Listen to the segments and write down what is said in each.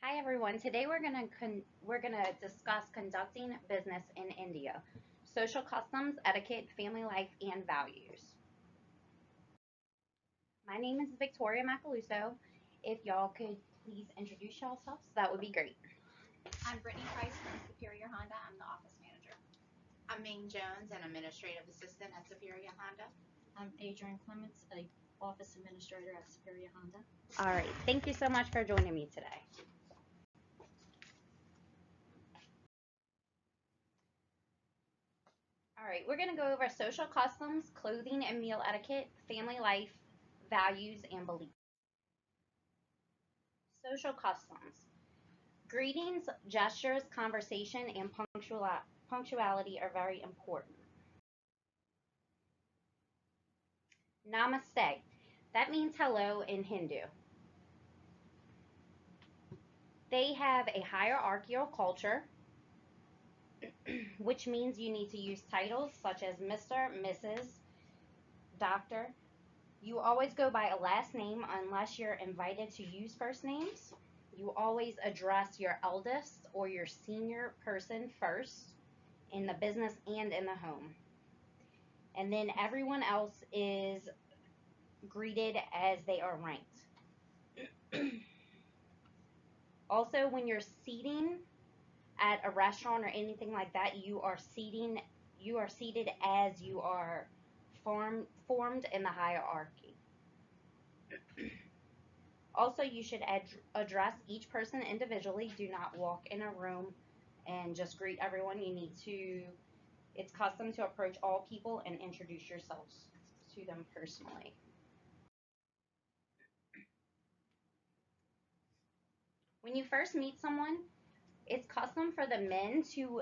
Hi everyone. Today we're gonna discuss conducting business in India, social customs, etiquette, family life, and values. My name is Victoria Macaluso. If y'all could please introduce yourselves, that would be great. I'm Brittany Price from Superior Honda. I'm the office manager. I'm Ming Jones, an administrative assistant at Superior Honda. I'm Adrian Clements, a office administrator at Superior Honda. All right. Thank you so much for joining me today. All right, we're going to go over social customs, clothing and meal etiquette, family life, values, and beliefs. Social customs. Greetings, gestures, conversation, and punctuality are very important. Namaste. That means hello in Hindu. They have a hierarchical culture, which means you need to use titles such as Mr., Mrs., Doctor. You always go by a last name unless you're invited to use first names. You always address your eldest or your senior person first in the business and in the home. And then everyone else is greeted as they are ranked. Also, when you're seating at a restaurant or anything like that, you are seated as you are formed in the hierarchy. Also, you should address each person individually. Do not walk in a room and just greet everyone. It's custom to approach all people and introduce yourselves to them personally. When you first meet someone, it's custom for the men to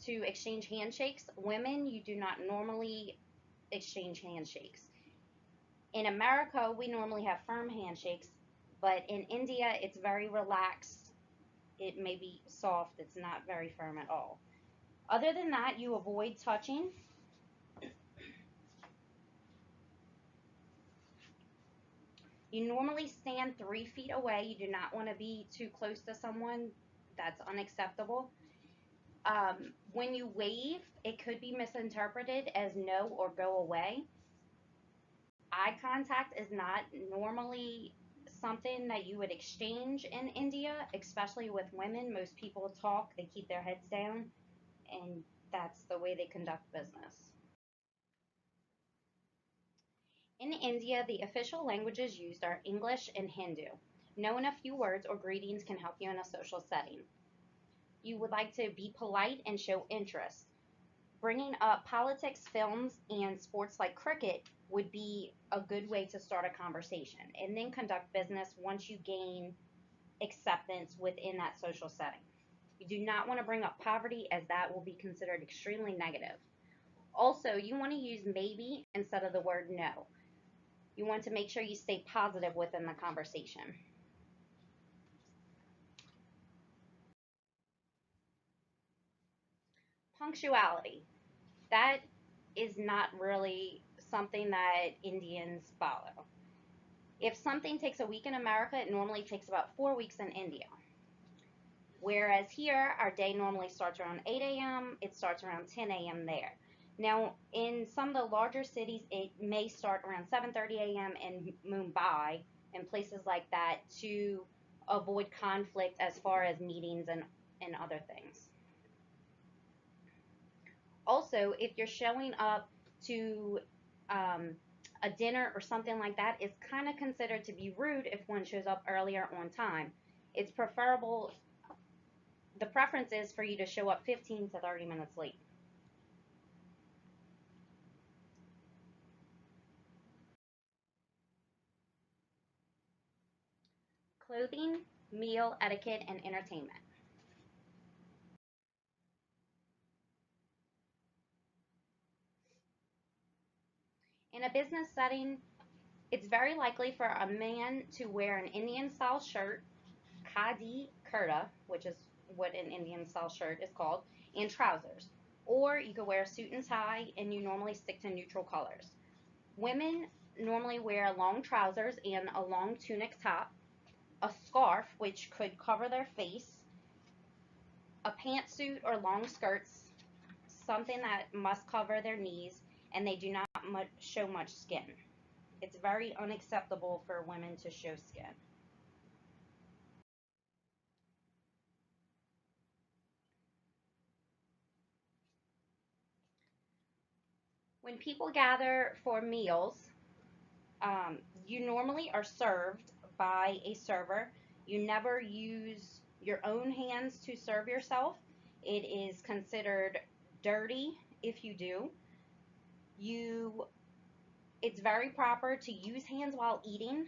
exchange handshakes. Women, you do not normally exchange handshakes. In America, we normally have firm handshakes, but in India, it's very relaxed. It may be soft, it's not very firm at all. Other than that, you avoid touching. You normally stand 3 feet away. You do not want to be too close to someone. That's unacceptable. When you wave, it could be misinterpreted as no or go away. Eye contact is not normally something that you would exchange in India, especially with women. Most people talk, they keep their heads down, and that's the way they conduct business. In India, the official languages used are English and Hindu. Knowing a few words or greetings can help you in a social setting. You would like to be polite and show interest. Bringing up politics, films, and sports like cricket would be a good way to start a conversation, and then conduct business once you gain acceptance within that social setting. You do not want to bring up poverty, as that will be considered extremely negative. Also, you want to use maybe instead of the word no. You want to make sure you stay positive within the conversation. Punctuality. That is not really something that Indians follow. If something takes a week in America, it normally takes about 4 weeks in India. Whereas here, our day normally starts around 8 a.m., it starts around 10 a.m. there. Now, in some of the larger cities, it may start around 7:30 a.m. in Mumbai and places like that to avoid conflict as far as meetings and other things. Also, if you're showing up to a dinner or something like that, it's kind of considered to be rude if one shows up earlier on time. It's preferable, the preference is for you to show up 15 to 30 minutes late. Clothing, meal, etiquette, and entertainment. In a business setting, it's very likely for a man to wear an Indian style shirt, khadi kurta, which is what an Indian style shirt is called, and trousers. Or you could wear a suit and tie, and you normally stick to neutral colors. Women normally wear long trousers and a long tunic top. a scarf, which could cover their face, a pantsuit or long skirts, something that must cover their knees, and they do not show much skin. It's very unacceptable for women to show skin. When people gather for meals, you normally are served by a server. You never use your own hands to serve yourself. It is considered dirty if you do. You, it's very proper to use hands while eating.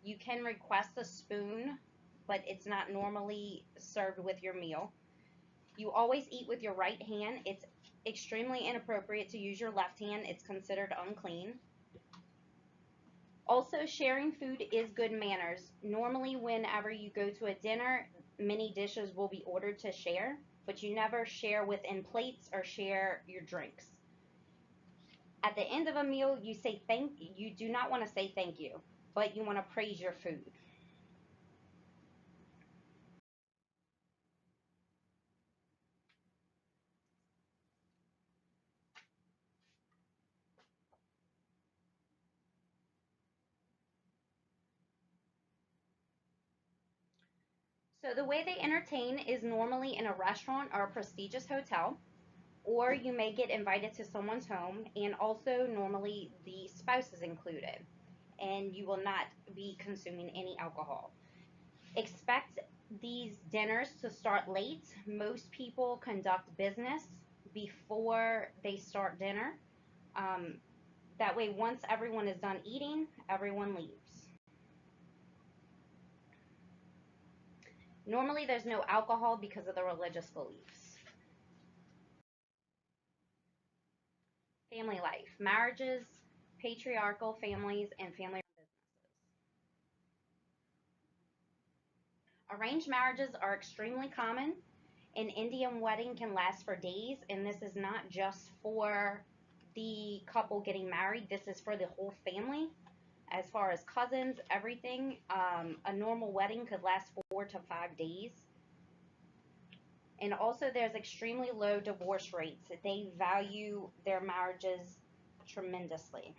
You can request a spoon, but it's not normally served with your meal. You always eat with your right hand. It's extremely inappropriate to use your left hand. It's considered unclean. Also, sharing food is good manners. Normally, whenever you go to a dinner, many dishes will be ordered to share, but you never share within plates or share your drinks. At the end of a meal, you do not want to say thank you, but you want to praise your food. So the way they entertain is normally in a restaurant or a prestigious hotel, or you may get invited to someone's home, and also normally the spouse is included, and you will not be consuming any alcohol. Expect these dinners to start late. Most people conduct business before they start dinner. Um, that way, once everyone is done eating, everyone leaves. Normally, there's no alcohol because of the religious beliefs. Family life, marriages, patriarchal families, and family businesses. Arranged marriages are extremely common. An Indian wedding can last for days, and this is not just for the couple getting married, this is for the whole family. As far as cousins, everything, a normal wedding could last 4 to 5 days. And also, there's extremely low divorce rates. They value their marriages tremendously.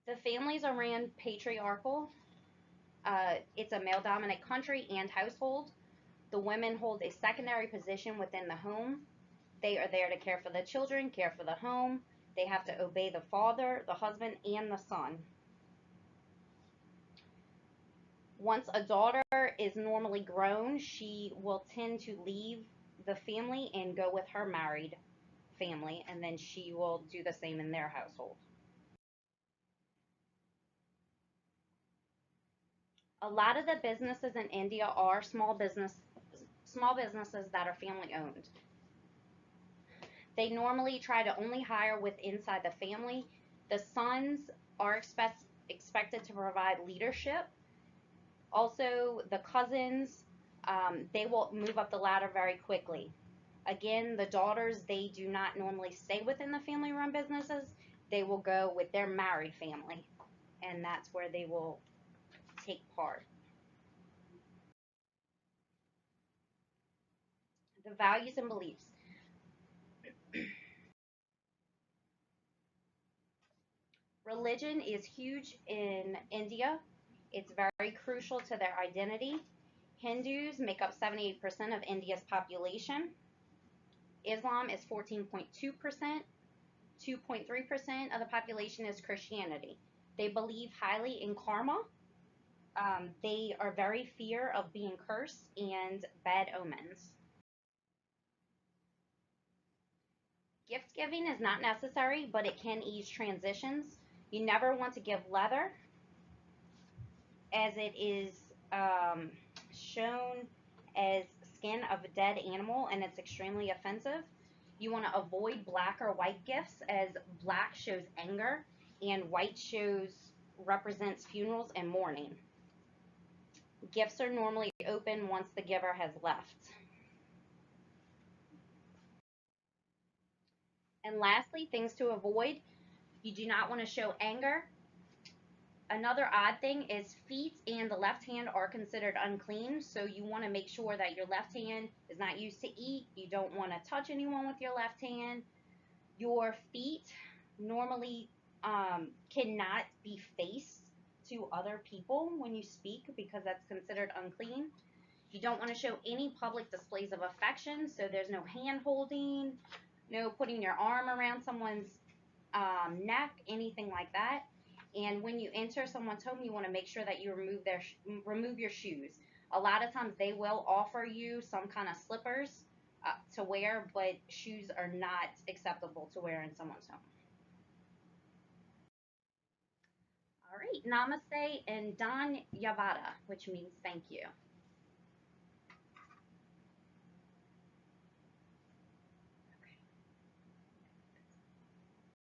The families are ran patriarchal. It's a male dominant country and household. The women hold a secondary position within the home. They are there to care for the children, care for the home. They have to obey the father, the husband, and the son. Once a daughter is normally grown, she will tend to leave the family and go with her married family, and then she will do the same in their household. A lot of the businesses in India are small businesses that are family owned. They normally try to only hire with inside the family. The sons are expected to provide leadership. Also, the cousins, they will move up the ladder very quickly. Again, the daughters, they do not normally stay within the family run businesses. They will go with their married family, and that's where they will take part. The values and beliefs. Religion is huge in India. It's very crucial to their identity. Hindus make up 78% of India's population. Islam is 14.2%. 2.3% of the population is Christianity. They believe highly in karma. They are very fear of being cursed and bad omens. Gift giving is not necessary, but it can ease transitions. You never want to give leather, as it is shown as skin of a dead animal and it's extremely offensive. You want to avoid black or white gifts, as black shows anger and white shows represents funerals and mourning. Gifts are normally open once the giver has left. And lastly, things to avoid. You do not want to show anger. Another odd thing is feet and the left hand are considered unclean, so you want to make sure that your left hand is not used to eat. You don't want to touch anyone with your left hand. Your feet normally cannot be faced to other people when you speak because that's considered unclean. You don't want to show any public displays of affection, so there's no hand holding, no putting your arm around someone's neck, anything like that. And when you enter someone's home, you want to make sure that you remove your shoes. A lot of times they will offer you some kind of slippers to wear, but shoes are not acceptable to wear in someone's home. All right, namaste and Don Yavata, which means thank you.